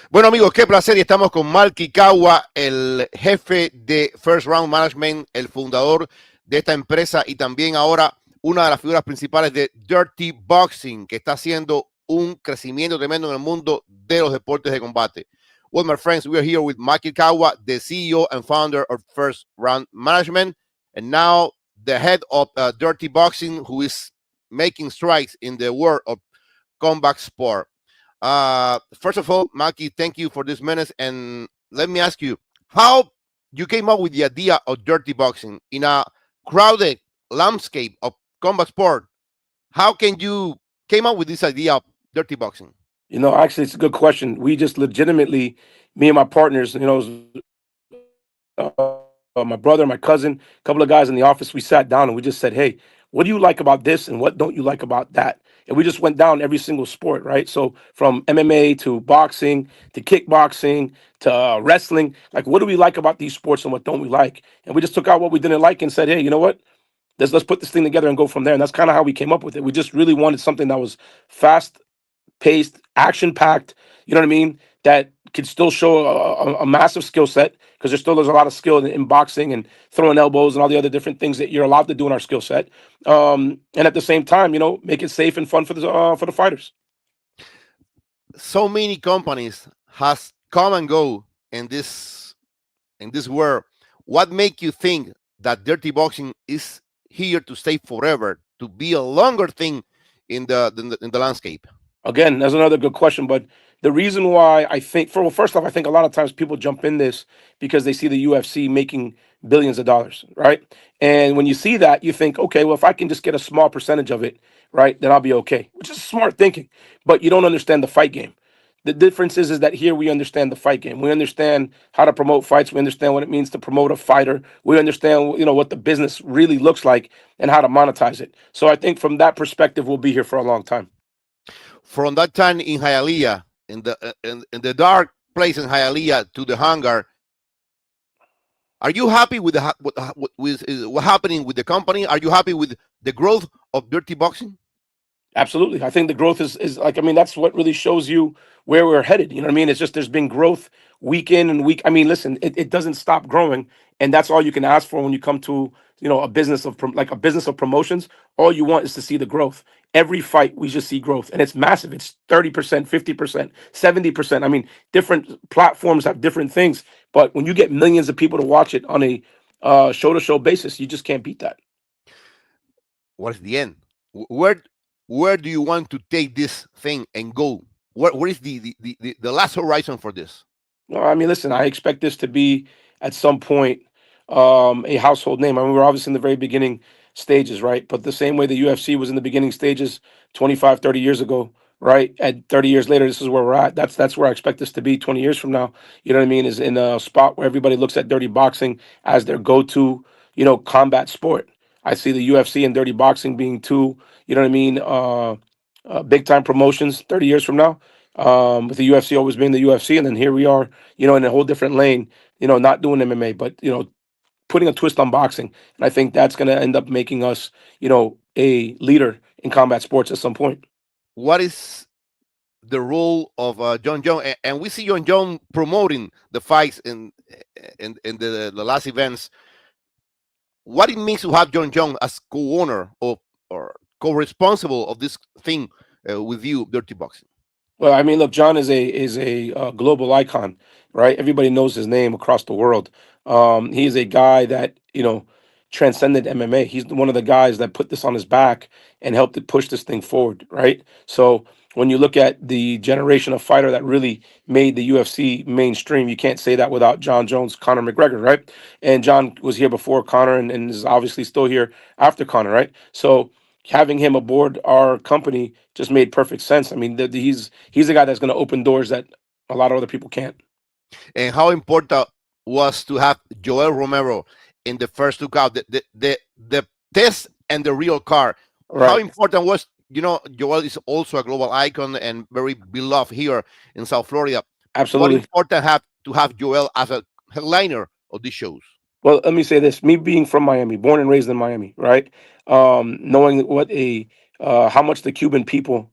Bueno, amigos, qué placer. Y estamos con Mark Ikawa, el jefe de First Round Management, el fundador de esta empresa y también ahora una de las figuras principales de Dirty Boxing, que está haciendo un crecimiento tremendo en el mundo de los deportes de combate. Well, my friends, we are here with Mark Ikawa, the CEO and founder of First Round Management, and now the head of Dirty Boxing, who is making strides in the world of combat sport. First of all, Maki, thank you for this minute. And let me ask you, how you came up with the idea of dirty boxing in a crowded landscape of combat sport? How can you came up with this idea of dirty boxing? Actually, it's a good question. We just legitimately, me and my partners, my brother, my cousin, a couple of guys in the office, we sat down and we just said, hey, what do you like about this and what don't you like about that? And we just went down every single sport, right? So from MMA to boxing to kickboxing to wrestling, like what do we like about these sports and what don't we like? And we just took out what we didn't like and said, hey, you know what? Let's put this thing together and go from there. And that's kind of how we came up with it. We just really wanted something that was fast paced, action packed. You know what I mean? That could still show a massive skill set because there's a lot of skill in boxing and throwing elbows and all the other different things that you're allowed to do in our skill set. And at the same time, make it safe and fun for the fighters. So many companies has come and go in this world. What make you think that dirty boxing is here to stay forever, to be a longer thing in the landscape? Again, that's another good question. But the reason why I think, first off, I think a lot of times people jump in this because they see the UFC making billions of dollars, right? And when you see that, you think, okay, well, if I can just get a small percentage of it, right, then I'll be okay, which is smart thinking. But you don't understand the fight game. The difference is that here we understand the fight game. We understand how to promote fights. We understand what it means to promote a fighter. We understand, what the business really looks like and how to monetize it. So I think from that perspective, we'll be here for a long time. From that time in Hialeah, in the dark place in Hialeah to the hangar, are you happy with what happening with the company? Are you happy with the growth of Dirty Boxing? Absolutely. I think the growth is like, I mean, that's what really shows you where we're headed. You know what I mean? It's just there's been growth week in and week. I mean, listen, it doesn't stop growing. And that's all you can ask for when you come to, a business of like a business of promotions. All you want is to see the growth. Every fight, we just see growth. And it's massive. It's 30%, 50%, 70%. I mean, different platforms have different things. But when you get millions of people to watch it on a show to show basis, you just can't beat that. What is the end? Where do you want to take this thing and go? Where is the last horizon for this? No, I mean, listen, I expect this to be at some point a household name. I mean, we're obviously in the very beginning stages, right? But the same way the UFC was in the beginning stages 25, 30 years ago, right? And 30 years later, this is where we're at. That's where I expect this to be 20 years from now. You know what I mean? Is in a spot where everybody looks at dirty boxing as their go-to, combat sport. I see the UFC and dirty boxing being two, you know what I mean, big time promotions 30 years from now, with the UFC always being the UFC, and then here we are, in a whole different lane, not doing MMA, but putting a twist on boxing, and I think that's going to end up making us, a leader in combat sports at some point. What is the role of John Jones? And we see John Jones promoting the fights in the last events. What it means to have John Jones as co-owner or co-responsible of this thing with you, Dirty Boxing? Well, I mean, look, John is a global icon, right? Everybody knows his name across the world. He is a guy that transcended MMA. He's one of the guys that put this on his back and helped to push this thing forward, right? So when you look at the generation of fighter that really made the UFC mainstream, you can't say that without John Jones, Conor McGregor, right? And John was here before Conor and is obviously still here after Conor, right? So having him aboard our company just made perfect sense. I mean, he's the guy that's going to open doors that a lot of other people can't. And how important was to have Joel Romero in the first two count, the test and the real car. How Right. important was, Joel is also a global icon and very beloved here in South Florida. What Absolutely. important have to have Joel as a headliner of these shows? Well, let me say this: me being from Miami, born and raised in Miami, right? Knowing what a how much the Cuban people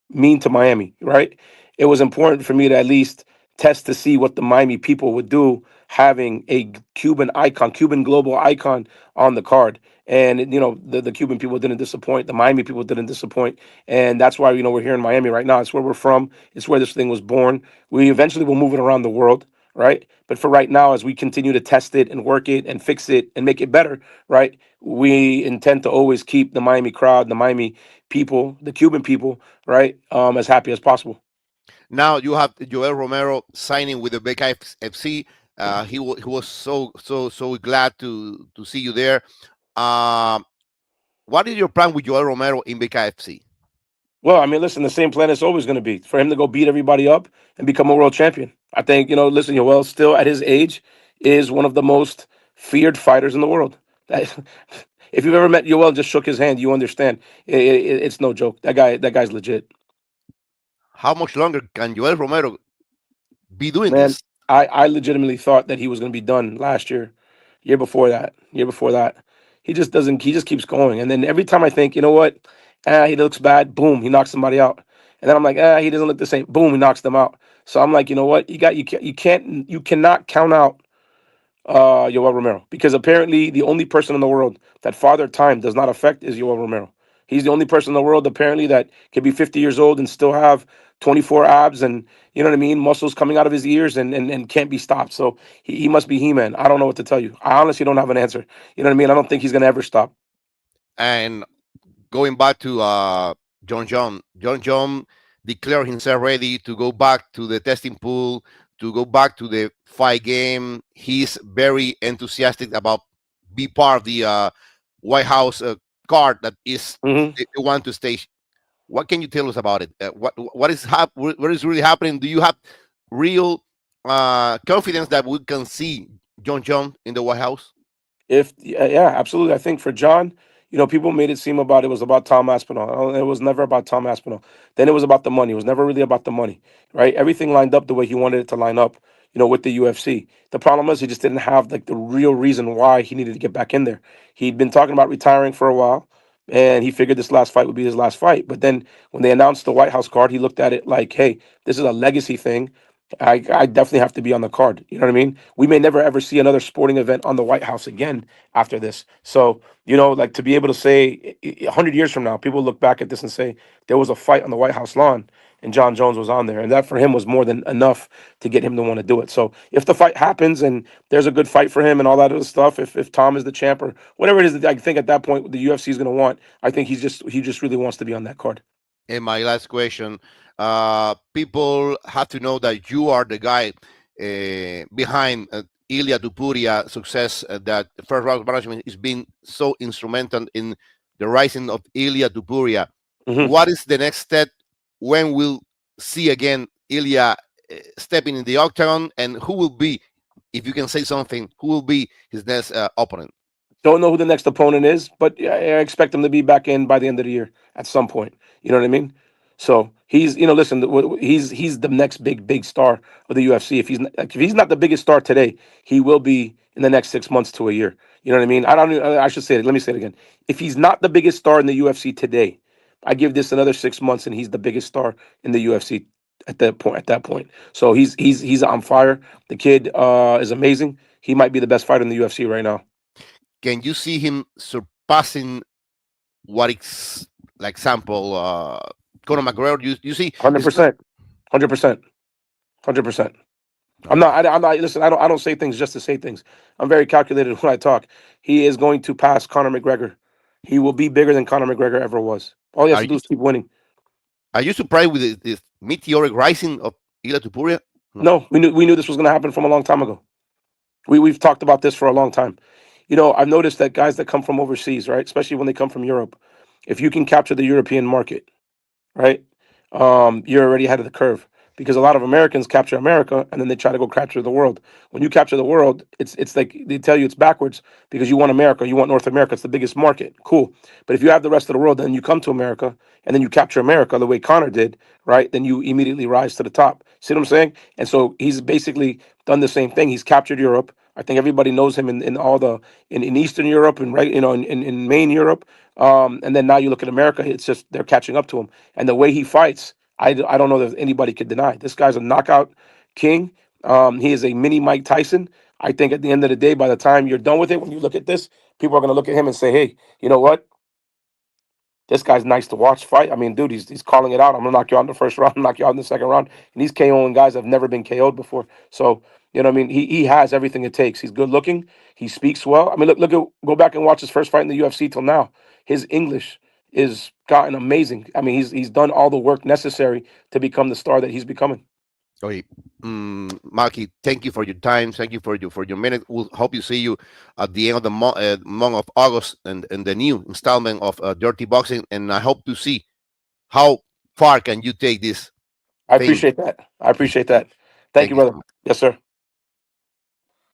mean to Miami, right? It was important for me to at least test to see what the Miami people would do having a Cuban icon, Cuban global icon on the card. And the Cuban people didn't disappoint. The Miami people didn't disappoint, and that's why we're here in Miami right now. It's where we're from. It's where this thing was born. We eventually will move it around the world, right? But for right now, as we continue to test it and work it and fix it and make it better, right? We intend to always keep the Miami crowd, the Miami people, the Cuban people, right, as happy as possible. Now you have Joel Romero signing with the Becca FC. He was so glad to see you there. Um, what is your plan with Joel Romero in Becca FC? Well, I mean, listen, the same plan is always going to be for him to go beat everybody up and become a world champion. I think, listen, Yoel still at his age is one of the most feared fighters in the world. That, if you've ever met Yoel and just shook his hand, you understand. It's no joke. That guy's legit. How much longer can Joel Romero be doing Man, this? I legitimately thought that he was going to be done last year, year before that. He just doesn't. He just keeps going, and then every time I think, you know what, he looks bad. Boom, he knocks somebody out, and then I'm like, he doesn't look the same. Boom, he knocks them out. So I'm like, you know what, you cannot count out Yoel Romero, because apparently the only person in the world that father time does not affect is Yoel Romero. He's the only person in the world apparently that can be 50 years old and still have 24 abs and you know what I mean, muscles coming out of his ears and can't be stopped. So he must be He-Man. I don't know what to tell you. I honestly don't have an answer. You know what I mean? I don't think he's gonna ever stop. And going back to John John declared himself ready to go back to the testing pool, to go back to the fight game. He's very enthusiastic about be part of the White House card that is Hmm. the one to stage. What can you tell us about it? What is really happening? Do you have real confidence that we can see John in the White House? If yeah, absolutely. I think for John, people made it seem about it was about Tom Aspinall. It was never about Tom Aspinall. Then it was about the money. It was never really about the money, right? Everything lined up the way he wanted it to line up, with the UFC. The problem was he just didn't have like the real reason why he needed to get back in there. He'd been talking about retiring for a while, and he figured this last fight would be his last fight. But then when they announced the White House card, he looked at it like, hey, this is a legacy thing. I definitely have to be on the card. You know what I mean? We may never ever see another sporting event on the White House again after this. So, like to be able to say 100 years from now, people look back at this and say there was a fight on the White House lawn and John Jones was on there. And that for him was more than enough to get him to want to do it. So if the fight happens and there's a good fight for him and all that other stuff, if Tom is the champ or whatever it is that I think at that point the UFC is going to want, I think he just really wants to be on that card. And my last question: people have to know that you are the guy behind Ilya Tupuria success. That First Round Management is being so instrumental in the rising of Ilya Tupuria. Hmm. What is the next step? When we'll see again Ilya stepping in the octagon, and who will be, if you can say something, who will be his next opponent? Don't know who the next opponent is, but yeah, I expect him to be back in by the end of the year at some point. You know what I mean? So he's, listen, he's the next big star of the UFC. If he's not the biggest star today, he will be in the next 6 months to a year. You know what I mean? I should say it. Let me say it again. If he's not the biggest star in the UFC today, I give this another 6 months, and he's the biggest star in the UFC at that point. At that point, so he's on fire. The kid is amazing. He might be the best fighter in the UFC right now. Can you see him surpassing what is, like, example, Conor McGregor? You see, Hundred this is percent, 100%, 100%. I'm okay. not. I'm not. Listen, I don't say things just to say things. I'm very calculated when I talk. He is going to pass Conor McGregor. He will be bigger than Conor McGregor ever was. All he has Are to do you is keep winning. are you surprised with this meteoric rising of Ilya Tupuria? No. No, we knew this was going to happen from a long time ago. We've talked about this for a long time. I've noticed that guys that come from overseas, right, especially when they come from Europe, if you can capture the European market, right? You're already ahead of the curve because a lot of Americans capture America and then they try to go capture the world. When you capture the world, it's like they tell you it's backwards because you want America, you want North America, it's the biggest market. Cool. But if you have the rest of the world, then you come to America and then you capture America the way Connor did, right? Then you immediately rise to the top. See what I'm saying? And so he's basically done the same thing. He's captured Europe. I think everybody knows him in all the in Eastern Europe and right, in main Europe. And then now you look at America, it's just they're catching up to him. And the way he fights, I don't know that anybody could deny. This guy's a knockout King. He is a mini Mike Tyson. I think at the end of the day, by the time you're done with it, when you look at this, people are going to look at him and say, hey, you know what? This guy's nice to watch fight. I mean, dude, he's calling it out. I'm gonna knock you out in the first round, knock you out in the second round. And he's KOing guys that have never been KO'd before. So, you know what I mean? He has everything it takes. He's good looking. He speaks well. I mean, go back and watch his first fight in the UFC till now. His English is gotten amazing. I mean, he's done all the work necessary to become the star that he's becoming. Okay, Malky, thank you for your time. Thank you for your minute. We'll hope you see you at the end of the month of August and the new installment of Dirty Boxing. And I hope to see how far can you take this I thing. appreciate that. I appreciate that. Thank Thank you, you so brother. much. Yes, sir.